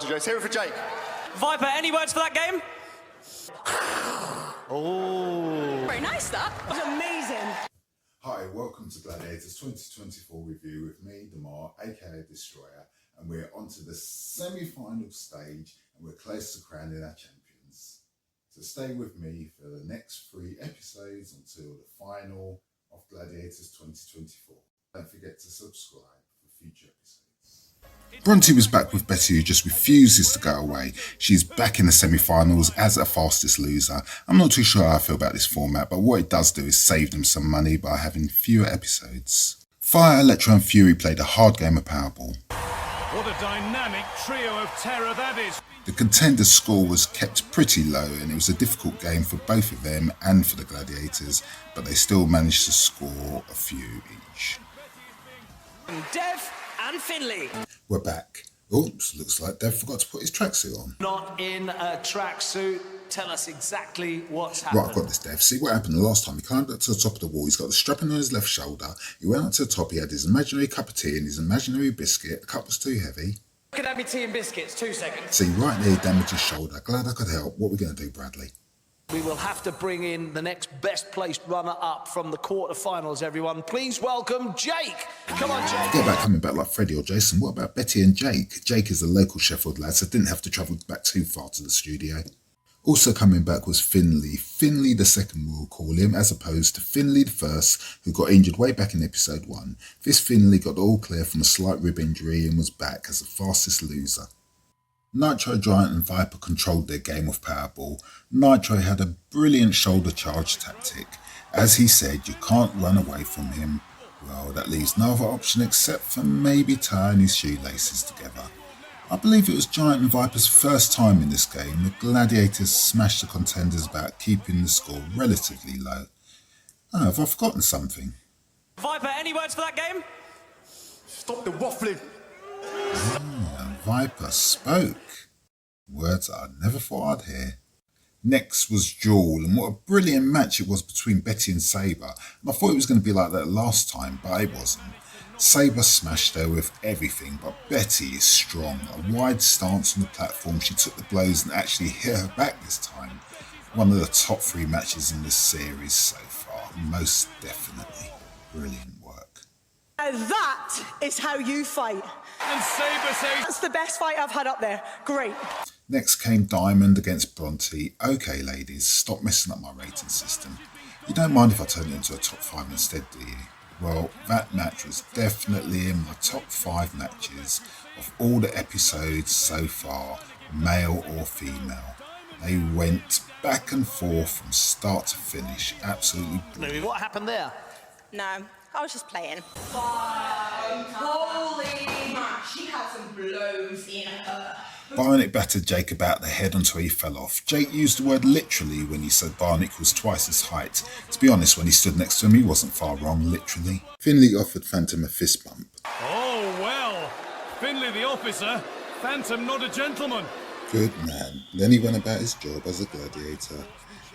to Jake. Hear it for Jake. Viper, any words for that game? Oh. Very nice, that. That was amazing. Hi, welcome to Gladiators 2024 review with me, Damar, aka Destroyer, and we're on to the semi-final stage and we're close to crowning our champions. So stay with me for the next 3 episodes until the final of Gladiators 2024. Don't forget to subscribe for future episodes. Bronte was back with Betty, who just refuses to go away. She's back in the semi-finals as a fastest loser. I'm not too sure how I feel about this format, but what it does do is save them some money by having fewer episodes. Fire, Electro and Fury played a hard game of Powerball. What a dynamic trio of terror that is. The Contender score was kept pretty low and it was a difficult game for both of them and for the Gladiators, but they still managed to score a few each. Dev and Finley. We're back. Oops, looks like Dev forgot to put his tracksuit on. Not in a tracksuit. Tell us exactly what's Right, happened. I've got this, Dev. See what happened the last time. He climbed up to the top of the wall. He's got the strapping on his left shoulder. He went up to the top. He had his imaginary cup of tea and his imaginary biscuit. The cup was too heavy. Could have me tea and biscuits, 2 seconds. See, right there, he damaged his shoulder. Glad I could help. What are we going to do, Bradley? We will have to bring in the next best placed runner-up from the quarterfinals, everyone. Please welcome Jake. Come on, Jake. Forget about coming back like Freddie or Jason. What about Betty and Jake? Jake is a local Sheffield lad, so didn't have to travel back too far to the studio. Also coming back was Finley. Finley the second, we'll call him, as opposed to Finley the first, who got injured way back in episode 1. This Finley got all clear from a slight rib injury and was back as the fastest loser. Nitro, Giant and Viper controlled their game of Powerball. Nitro had a brilliant shoulder charge tactic. As he said, you can't run away from him. Well, that leaves no other option except for maybe tying his shoelaces together. I believe it was Giant and Viper's first time in this game. The Gladiators smashed the Contenders about keeping the score relatively low. Oh, have I forgotten something? Viper, any words for that game? Stop the waffling. Viper spoke. Words I never thought I'd hear. Next was Duel, and what a brilliant match it was between Betty and Sabre. And I thought it was going to be like that last time, but it wasn't. Sabre smashed her with everything, but Betty is strong. A wide stance on the platform, she took the blows and actually hit her back this time. One of the top 3 matches in this series so far. Most definitely. Brilliant work. Now that is how you fight. And Sabre says... That's the best fight I've had up there. Great. Next came Diamond against Bronte. Okay, ladies, stop messing up my rating system. You don't mind if I turn it into a top 5 instead, do you? Well, that match was definitely in my top 5 matches of all the episodes so far, male or female. They went back and forth from start to finish. Absolutely brilliant. What happened there? No, I was just playing. Holy man, she had some blows in her. Bionic battered Jake about the head until he fell off. Jake used the word literally when he said Bionic was twice his height. To be honest, when he stood next to him, he wasn't far wrong, literally. Finley offered Phantom a fist bump. Oh, well. Finley the officer, Phantom not a gentleman. Good man. Then he went about his job as a gladiator,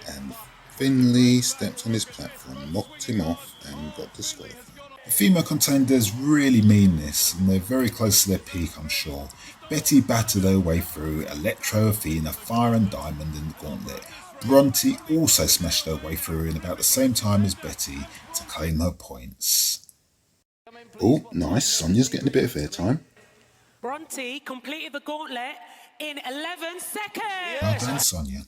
and Finley stepped on his platform, knocked him off, and got disqualified. The female contenders really mean this, and they're very close to their peak, I'm sure. Betty battered her way through Electro, Athena, Fire and Diamond in the Gauntlet. Bronte also smashed her way through in about the same time as Betty to claim her points. Oh, nice. Sonia's getting a bit of airtime. Bronte completed the gauntlet in 11 seconds. Well done, Sonia.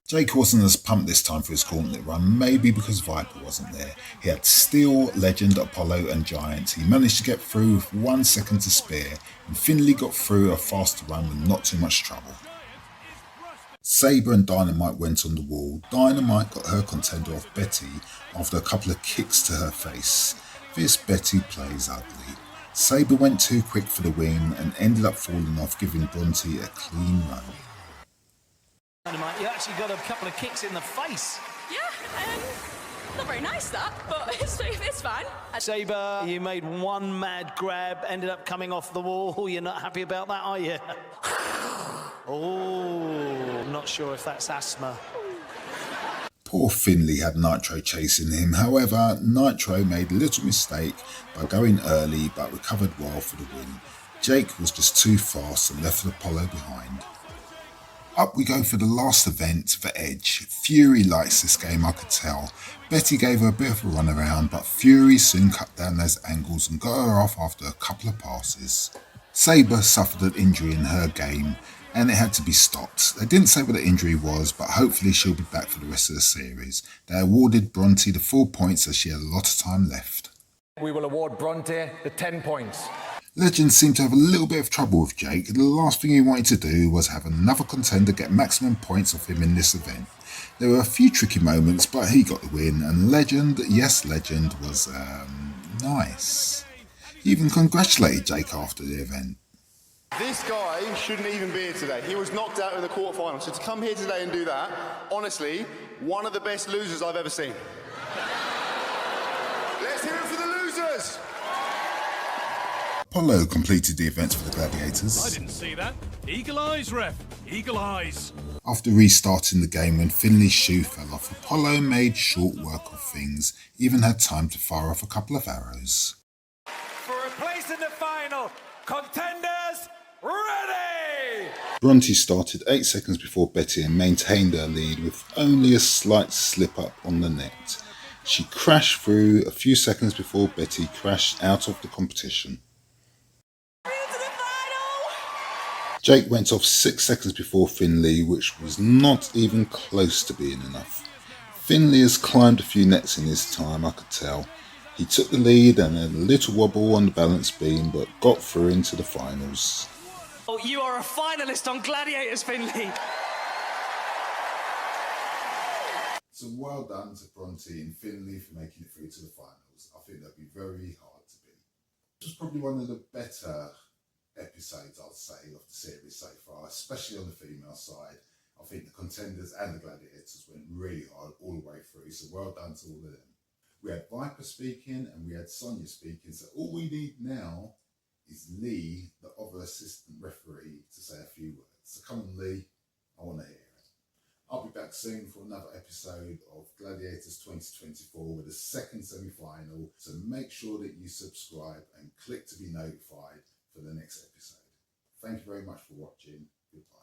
Jake wasn't as pumped this time for his gauntlet run, maybe because Viper wasn't there. He had Steel, Legend, Apollo and Giant. He managed to get through with 1 second to spare, and Finley got through a faster run with not too much trouble. Sabre and Dynamite went on the wall. Dynamite got her contender off Betty after a couple of kicks to her face. This Betty plays ugly. Sabre went too quick for the win and ended up falling off, giving Bronte a clean run. You actually got a couple of kicks in the face. Yeah, not very nice that, but it's fine. Sabre, you made one mad grab, ended up coming off the wall. You're not happy about that, are you? Oh, I'm not sure if that's asthma. Poor Finley had Nitro chasing him. However, Nitro made a little mistake by going early but recovered well for the win. Jake was just too fast and left Apollo behind. Up we go for the last event for Edge. Fury likes this game, I could tell. Betty gave her a bit of a run around, but Fury soon cut down those angles and got her off after a couple of passes. Sabre suffered an injury in her game and it had to be stopped. They didn't say what the injury was, but hopefully she'll be back for the rest of the series. They awarded Bronte the 4 points as she had a lot of time left. We will award Bronte the 10 points. Legend seemed to have a little bit of trouble with Jake. The last thing he wanted to do was have another contender get maximum points off him in this event. There were a few tricky moments, but he got the win, and Legend, yes Legend, was nice. He even congratulated Jake after the event. This guy shouldn't even be here today. He was knocked out in the quarterfinals. So to come here today and do that, honestly, one of the best losers I've ever seen. Let's hear it for the losers! Apollo completed the events for the Gladiators. I didn't see that. Eagle eyes, ref. Eagle eyes. After restarting the game when Finley's shoe fell off, Apollo made short work of things, even had time to fire off a couple of arrows. For a place in the final, contenders ready! Bronte started 8 seconds before Betty and maintained her lead with only a slight slip up on the net. She crashed through a few seconds before Betty crashed out of the competition. Jake went off 6 seconds before Finley, which was not even close to being enough. Finley has climbed a few nets in his time, I could tell. He took the lead and had a little wobble on the balance beam, but got through into the finals. Oh, you are a finalist on Gladiators, Finley. So well done to Bronte and Finley for making it through to the finals. I think that'd be very hard to beat. This was probably one of the better episodes, I'd say, of the series so far, especially on the female side. I think the Contenders and the Gladiators went really hard all the way through, so well done to all of them. We had Viper speaking and we had Sonia speaking, so all we need now is Lee, the other assistant referee, to say a few words. So come on, Lee, I want to hear it. I'll be back soon for another episode of Gladiators 2024 with a second semi-final, so make sure that you subscribe and click to be notified for the next episode. Thank you very much for watching. Goodbye.